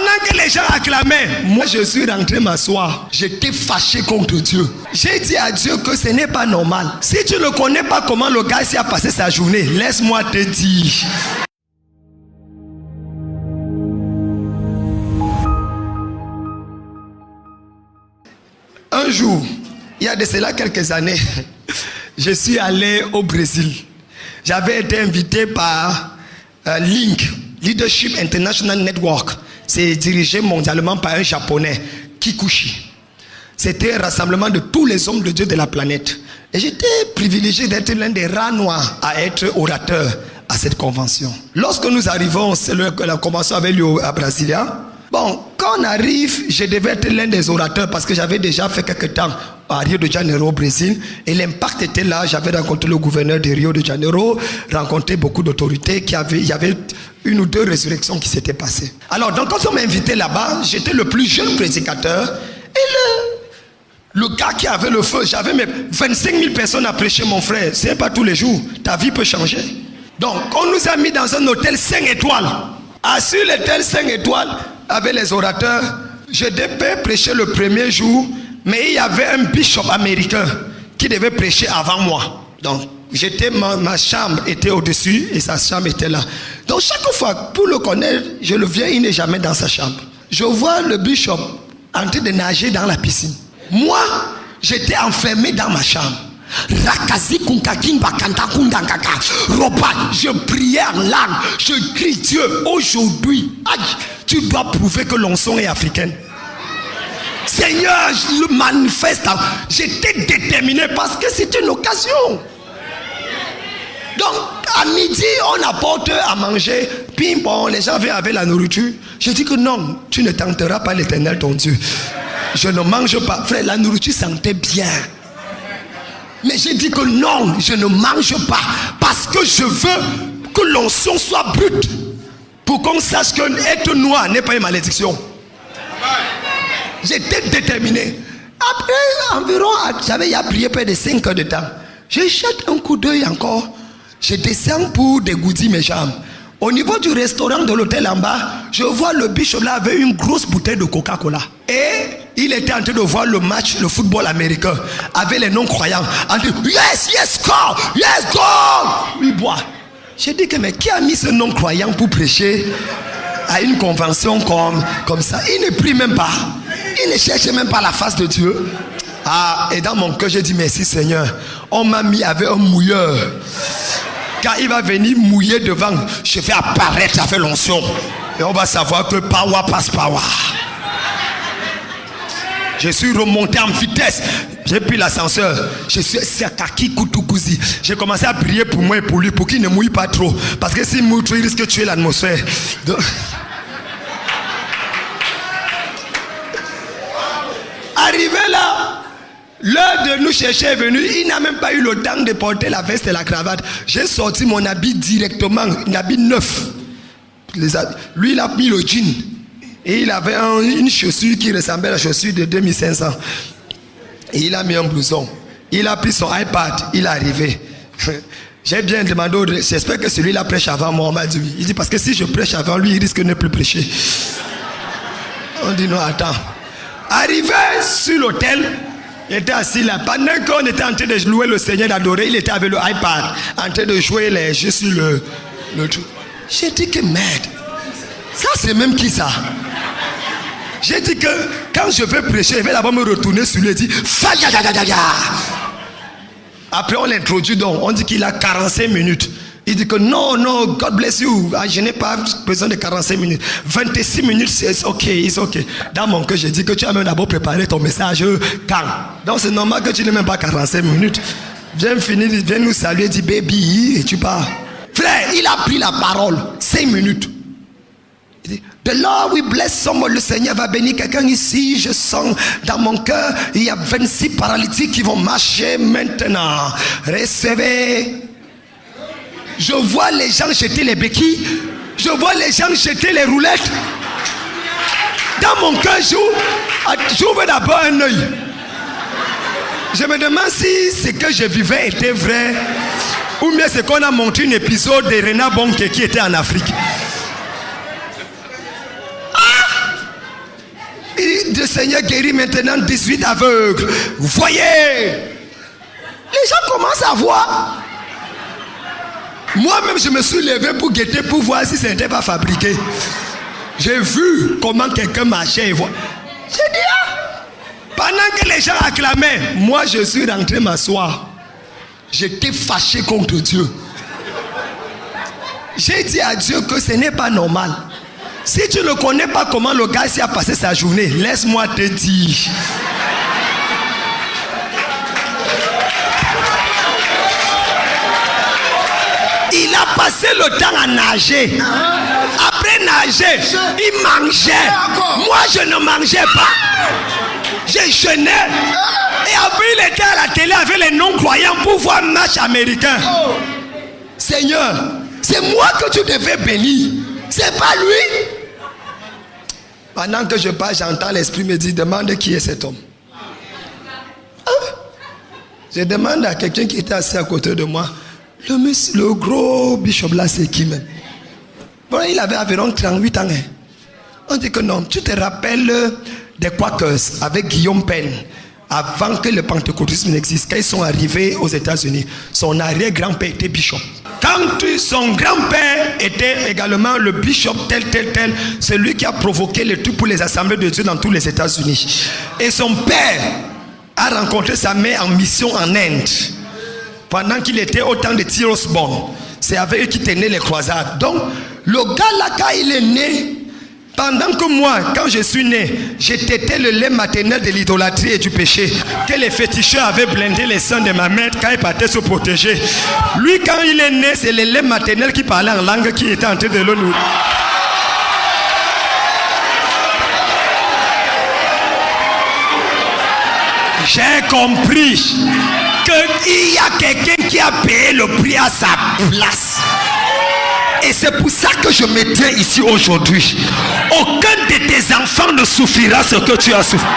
Pendant que les gens acclamaient, moi je suis rentré m'asseoir. J'étais fâché contre Dieu. J'ai dit à Dieu que ce n'est pas normal. Si tu ne connais pas comment le gars a passé sa journée, laisse-moi te dire. Un jour, il y a de cela quelques années, je suis allé au Brésil. J'avais été invité par Link, Leadership International Network. C'est dirigé mondialement par un japonais, Kikuchi. C'était un rassemblement de tous les hommes de Dieu de la planète. Et j'étais privilégié d'être l'un des rares noirs à être orateur à cette convention. Lorsque nous arrivons, la convention avait lieu à Brasilia. Bon, quand on arrive, je devais être l'un des orateurs parce que j'avais déjà fait quelques temps à Rio de Janeiro au Brésil et l'impact était là. J'avais rencontré le gouverneur de Rio de Janeiro, rencontré beaucoup d'autorités il y avait une ou deux résurrections qui s'étaient passées. Alors, donc quand on m'a invité là-bas, j'étais le plus jeune prédicateur et le gars qui avait le feu, j'avais mes 25 000 personnes à prêcher, mon frère. C'est pas tous les jours, ta vie peut changer. Donc, on nous a mis dans un hôtel 5 étoiles. Sur l'hôtel 5 étoiles, avec les orateurs, je devais prêcher le premier jour, mais il y avait un bishop américain qui devait prêcher avant moi. Donc, ma chambre était au-dessus et sa chambre était là. Donc, chaque fois, pour le connaître, je le viens, il n'est jamais dans sa chambre. Je vois le bishop en train de nager dans la piscine. Moi, j'étais enfermé dans ma chambre. Je priais en langue, je crie Dieu, aujourd'hui, tu dois prouver que l'onction est africaine. Seigneur, je le manifeste. J'étais déterminé parce que c'est une occasion. Donc, à midi, on apporte à manger. Puis bon, les gens viennent avec la nourriture. Je dis que non, tu ne tenteras pas l'Éternel ton Dieu. Je ne mange pas. Frère, la nourriture sentait bien. Mais j'ai dit que non, je ne mange pas. Parce que je veux que l'onction soit brute. Pour qu'on sache que être noir n'est pas une malédiction. J'étais déterminé. Après, environ, j'avais prié près de 5 heures de temps. Je jette un coup d'œil encore. Je descends pour dégourdir mes jambes. Au niveau du restaurant de l'hôtel en bas, je vois le bishop là avec une grosse bouteille de Coca-Cola. Et il était en train de voir le match, le football américain, avec les non-croyants. En train de yes, yes, go, yes, go. Il boit. J'ai dit que mais qui a mis ce non-croyant pour prêcher à une convention comme ça? Il ne prie même pas. Il ne cherche même pas la face de Dieu. Et dans mon cœur, j'ai dit merci Seigneur. On m'a mis avec un mouilleur. Quand il va venir mouiller devant, je vais apparaître avec l'onction. Et on va savoir que power passe power. Je suis remonté en vitesse. J'ai pris l'ascenseur. Je suis Sakaki Koutoukouzi. J'ai commencé à prier pour moi et pour lui, pour qu'il ne mouille pas trop. Parce que s'il mouille trop, il risque de tuer l'atmosphère. Donc... Arrivé là, l'heure de nous chercher est venue. Il n'a même pas eu le temps de porter la veste et la cravate. J'ai sorti mon habit directement, un habit neuf. Lui, il a mis le jean. Et il avait une chaussure qui ressemblait à la chaussure de 2500. Et il a mis un blouson. Il a pris son iPad. Il est arrivé. J'ai bien demandé, j'espère que celui-là prêche avant moi. On m'a dit oui. Il dit parce que si je prêche avant lui, il risque de ne plus prêcher. On dit non, attends. Arrivé sur l'hôtel, il était assis là. Pendant qu'on était en train de louer le Seigneur, d'adorer, il était avec le iPad, en train de jouer les jeux sur le truc. J'ai dit que merde, ça c'est même qui ça? J'ai dit que quand je vais prêcher, il va d'abord me retourner sur lui et dire après on l'introduit donc, on dit qu'il a 45 minutes. Il dit que non, God bless you. Je n'ai pas besoin de 45 minutes. 26 minutes, c'est ok, it's ok. Dans mon cœur, j'ai dit que tu as même d'abord préparé ton message quand. Donc c'est normal que tu n'aies même pas 45 minutes. Viens finir, viens nous saluer, dis baby, et tu pars. Frère, il a pris la parole, 5 minutes. Il dit, the Lord will bless someone. Le Seigneur va bénir quelqu'un ici. Je sens dans mon cœur, il y a 26 paralytiques qui vont marcher maintenant. Recevez. Je vois les gens jeter les béquilles. Je vois les gens jeter les roulettes. Dans mon cœur, j'ouvre d'abord un œil. Je me demande si ce que je vivais était vrai. Ou bien c'est qu'on a montré un épisode de Rena Bonke qui était en Afrique. le Seigneur guérit maintenant 18 aveugles. Vous voyez, les gens commencent à voir. Moi-même, je me suis levé pour guetter, pour voir si ce n'était pas fabriqué. J'ai vu comment quelqu'un marchait et voit. J'ai dit, ah! Pendant que les gens acclamaient, moi je suis rentré m'asseoir. J'étais fâché contre Dieu. J'ai dit à Dieu que ce n'est pas normal. Si tu ne connais pas comment le gars a passé sa journée, laisse-moi te dire. Il a passé le temps à nager. Après nager, il mangeait. Moi, je ne mangeais pas. J'ai jeûné. Et après, il était à la télé avec les non-croyants pour voir un match américain. Seigneur, c'est moi que tu devais bénir. C'est pas lui. Pendant que je parle, j'entends l'esprit me dire, demande qui est cet homme. Je demande à quelqu'un qui était assis à côté de moi, le gros bishop là, c'est qui même? Bon, il avait environ 38 ans. On dit que non, tu te rappelles des Quakers avec Guillaume Penn, avant que le pentecôtisme n'existe, quand ils sont arrivés aux États-Unis, son arrière-grand-père était bishop. Quand son grand-père était également le bishop tel, c'est lui qui a provoqué le tout pour les assemblées de Dieu dans tous les États-Unis. Et son père a rencontré sa mère en mission en Inde, pendant qu'il était au temps de T. Osborne. C'est avec eux qui tenaient les croisades. Donc, le gars là, quand il est né, pendant que moi, quand je suis né, j'ai tété le lait maternel de l'idolâtrie et du péché, que les féticheurs avaient blindé les seins de ma mère quand il partait se protéger. Lui, quand il est né, c'est le lait maternel qui parlait en langue qui était en train de le nourrir. J'ai compris qu'il y a quelqu'un qui a payé le prix à sa place. Et c'est pour ça que je me tiens ici aujourd'hui. Aucun de tes enfants ne souffrira ce que tu as souffert.